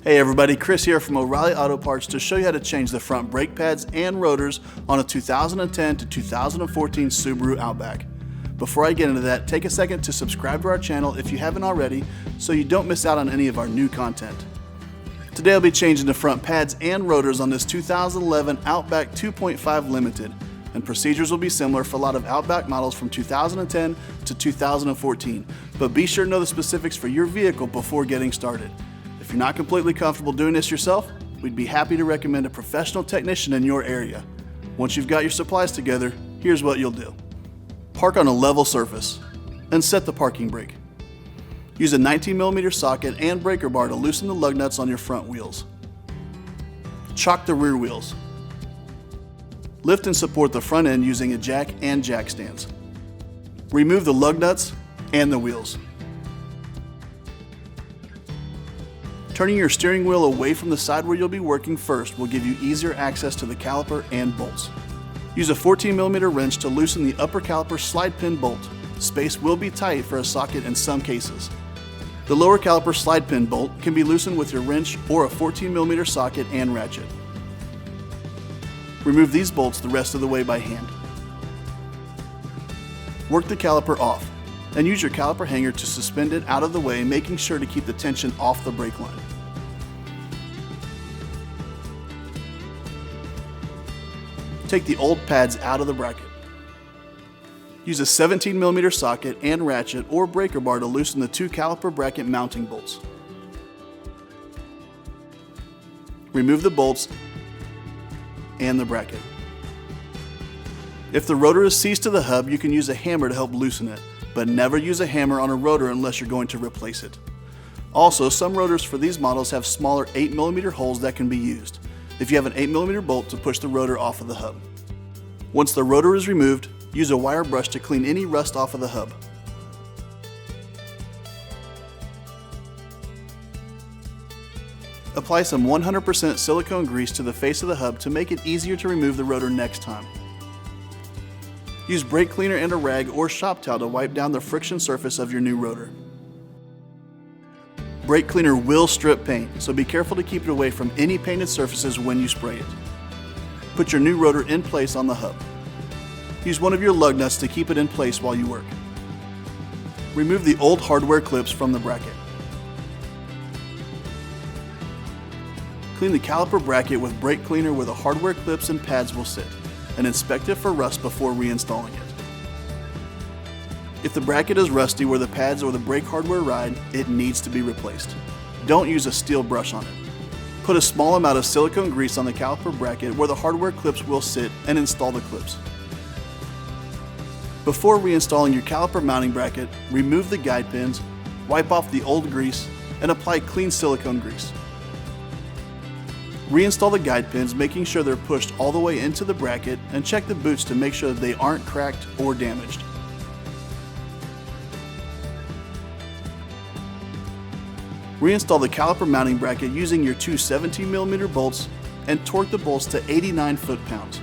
Hey everybody, Chris here from O'Reilly Auto Parts to show you how to change the front brake pads and rotors on a 2010 to 2014 Subaru Outback. Before I get into that, take a second to subscribe to our channel if you haven't already so you don't miss out on any of our new content. Today I'll be changing the front pads and rotors on this 2011 Outback 2.5 Limited, and procedures will be similar for a lot of Outback models from 2010 to 2014, but be sure to know the specifics for your vehicle before getting started. If you're not completely comfortable doing this yourself, we'd be happy to recommend a professional technician in your area. Once you've got your supplies together, here's what you'll do. Park on a level surface and set the parking brake. Use a 19mm socket and breaker bar to loosen the lug nuts on your front wheels. Chock the rear wheels. Lift and support the front end using a jack and jack stands. Remove the lug nuts and the wheels. Turning your steering wheel away from the side where you'll be working first will give you easier access to the caliper and bolts. Use a 14mm wrench to loosen the upper caliper slide pin bolt. Space will be tight for a socket in some cases. The lower caliper slide pin bolt can be loosened with your wrench or a 14mm socket and ratchet. Remove these bolts the rest of the way by hand. Work the caliper off and use your caliper hanger to suspend it out of the way, making sure to keep the tension off the brake line. Take the old pads out of the bracket. Use a 17mm socket and ratchet or breaker bar to loosen the two caliper bracket mounting bolts. Remove the bolts and the bracket. If the rotor is seized to the hub, you can use a hammer to help loosen it, but never use a hammer on a rotor unless you're going to replace it. Also, some rotors for these models have smaller 8mm holes that can be used if you have an 8mm bolt to push the rotor off of the hub. Once the rotor is removed, use a wire brush to clean any rust off of the hub. Apply some 100% silicone grease to the face of the hub to make it easier to remove the rotor next time. Use brake cleaner and a rag or shop towel to wipe down the friction surface of your new rotor. Brake cleaner will strip paint, so be careful to keep it away from any painted surfaces when you spray it. Put your new rotor in place on the hub. Use one of your lug nuts to keep it in place while you work. Remove the old hardware clips from the bracket. Clean the caliper bracket with brake cleaner where the hardware clips and pads will sit, and inspect it for rust before reinstalling it. If the bracket is rusty where the pads or the brake hardware ride, it needs to be replaced. Don't use a steel brush on it. Put a small amount of silicone grease on the caliper bracket where the hardware clips will sit and install the clips. Before reinstalling your caliper mounting bracket, remove the guide pins, wipe off the old grease, and apply clean silicone grease. Reinstall the guide pins, making sure they're pushed all the way into the bracket, and check the boots to make sure that they aren't cracked or damaged. Reinstall the caliper mounting bracket using your two 17mm bolts and torque the bolts to 89 foot-pounds.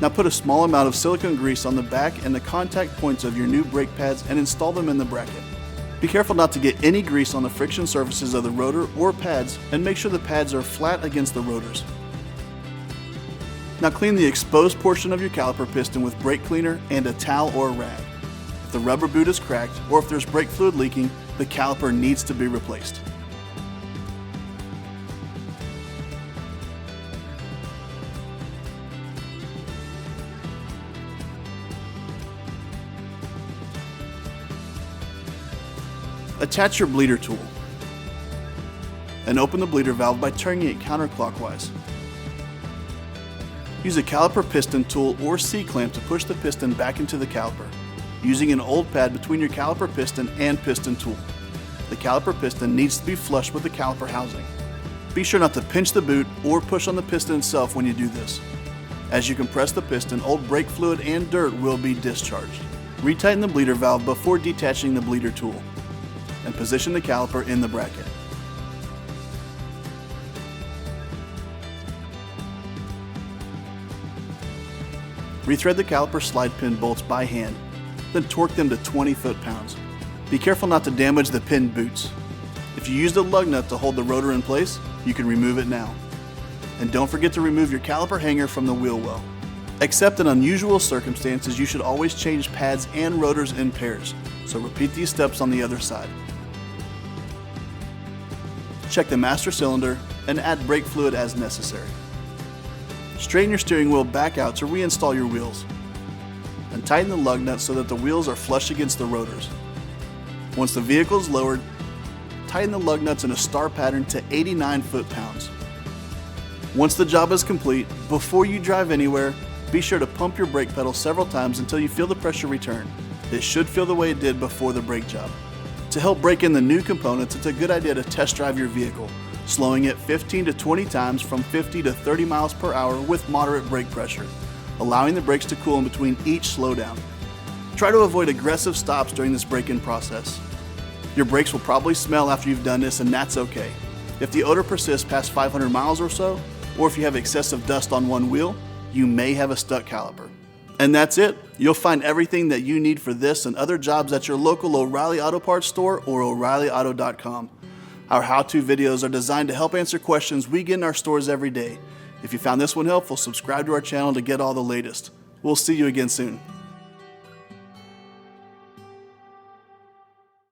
Now put a small amount of silicone grease on the back and the contact points of your new brake pads and install them in the bracket. Be careful not to get any grease on the friction surfaces of the rotor or pads, and make sure the pads are flat against the rotors. Now clean the exposed portion of your caliper piston with brake cleaner and a towel or rag. If the rubber boot is cracked or if there's brake fluid leaking, the caliper needs to be replaced. Attach your bleeder tool and open the bleeder valve by turning it counterclockwise. Use a caliper piston tool or C-clamp to push the piston back into the caliper, using an old pad between your caliper piston and piston tool. The caliper piston needs to be flush with the caliper housing. Be sure not to pinch the boot or push on the piston itself when you do this. As you compress the piston, old brake fluid and dirt will be discharged. Retighten the bleeder valve before detaching the bleeder tool, and position the caliper in the bracket. Rethread the caliper slide pin bolts by hand, then torque them to 20 foot-pounds. Be careful not to damage the pin boots. If you used a lug nut to hold the rotor in place, you can remove it now. And don't forget to remove your caliper hanger from the wheel well. Except in unusual circumstances, you should always change pads and rotors in pairs, so repeat these steps on the other side. Check the master cylinder and add brake fluid as necessary. Straighten your steering wheel back out to reinstall your wheels. And tighten the lug nuts so that the wheels are flush against the rotors. Once the vehicle is lowered, tighten the lug nuts in a star pattern to 89 foot-pounds. Once the job is complete, before you drive anywhere, be sure to pump your brake pedal several times until you feel the pressure return. It should feel the way it did before the brake job. To help break in the new components, it's a good idea to test drive your vehicle, slowing it 15 to 20 times from 50 to 30 miles per hour with moderate brake pressure, allowing the brakes to cool in between each slowdown. Try to avoid aggressive stops during this break-in process. Your brakes will probably smell after you've done this, and that's okay. If the odor persists past 500 miles or so, or if you have excessive dust on one wheel, you may have a stuck caliper. And that's it. You'll find everything that you need for this and other jobs at your local O'Reilly Auto Parts store or O'ReillyAuto.com. Our how-to videos are designed to help answer questions we get in our stores every day. If you found this one helpful, subscribe to our channel to get all the latest. We'll see you again soon.